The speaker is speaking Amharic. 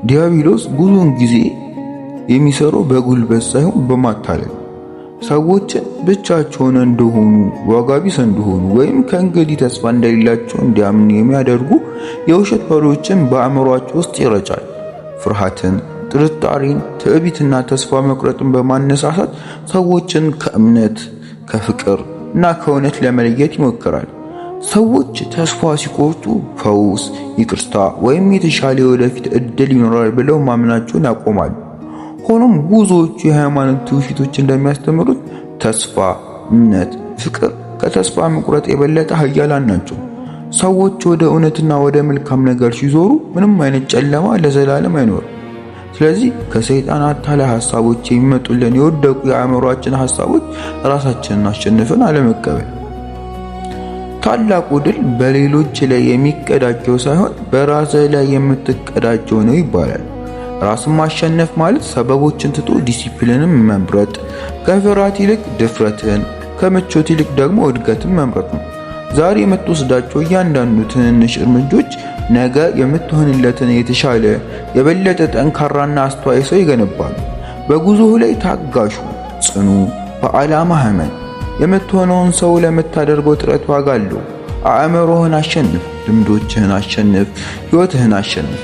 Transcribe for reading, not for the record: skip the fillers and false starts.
ዲያብሎስ ብዙውን ጊዜ የሚሰራው በጉልበት ሳይሆን በማታለል ሰዎችን ብቻቸውን እንደሆኑ፣ ዋጋ ቢስ እንደሆኑ ወይም ከእንግዲህ ተስፋ እንደሌላቸው እንዲያምኑ የሚያደርጉ የውሸት ወሬዎችን በአእምሯቸው ውስጥ ይረጫል። ፍርሃትን፣ ጥርጣሬን፣ ትዕቢትና ተስፋ መቁረጥን በማነሳሳት ሰዎችን ከእምነት፣ ከፍቅር እና ከእውነት ለመለየት ይሞክራል። ሰዎች ተስፋ ሲቆርጡ ፈውስ፣ ይቅርታ ወይም የተሻለ ወደፊት እድል ይኖራል ብለው ማመናቸውን ያቆማሉ። ሆኖም ብዙዎቹ የሃይማኖት ትውፊቶች እንደሚያስተምሩት ተስፋ፣ እምነት፣ ፍቅር ከተስፋ መቁረጥ የበለጠ ኃያላን ናቸው። ሰዎች ወደ እውነትና ወደ መልካም ነገር ሲዞሩ ምንም አይነት ጨለማ ለዘላለም አይኖርም። ስለዚህ ከሰይጣን አታላይ ሐሳቦች የሚመጡልን የወደቁ የአእምሮአችን ሐሳቦች ራሳችንን አሸንፈን አለመቀበል። ታላቁ ድል በሌሎች ላይ የሚቀዳጀው ሳይሆን በራስህ ላይ የምትቀዳጀው ነው ይባላል። ራስን ማሸነፍ ማለት ሰበቦችን ትቶ ዲሲፕሊንን መምረጥ፣ ከፍርሃት ይልቅ ድፍረትን፣ ከምቾት ይልቅ ደግሞ እድገትን መምረጥ ነው። ዛሬ የምትወስዳቸው እያንዳንዱ ትንንሽ እርምጃዎች ነገ የምትሆንለትን የተሻለ የበለጠ ጠንካራና አስተዋይ ሰው ይገነባሉ። በጉዞህ ላይ ታጋሹ፣ ጽኑ፣ በዓላማህ እመን። የምትሆነውን ሰው ለምታደርገው ጥረት ዋጋ አለው። አእምሮህን አሸንፍ፣ ልምዶችህን አሸንፍ፣ ሕይወትህን አሸንፍ።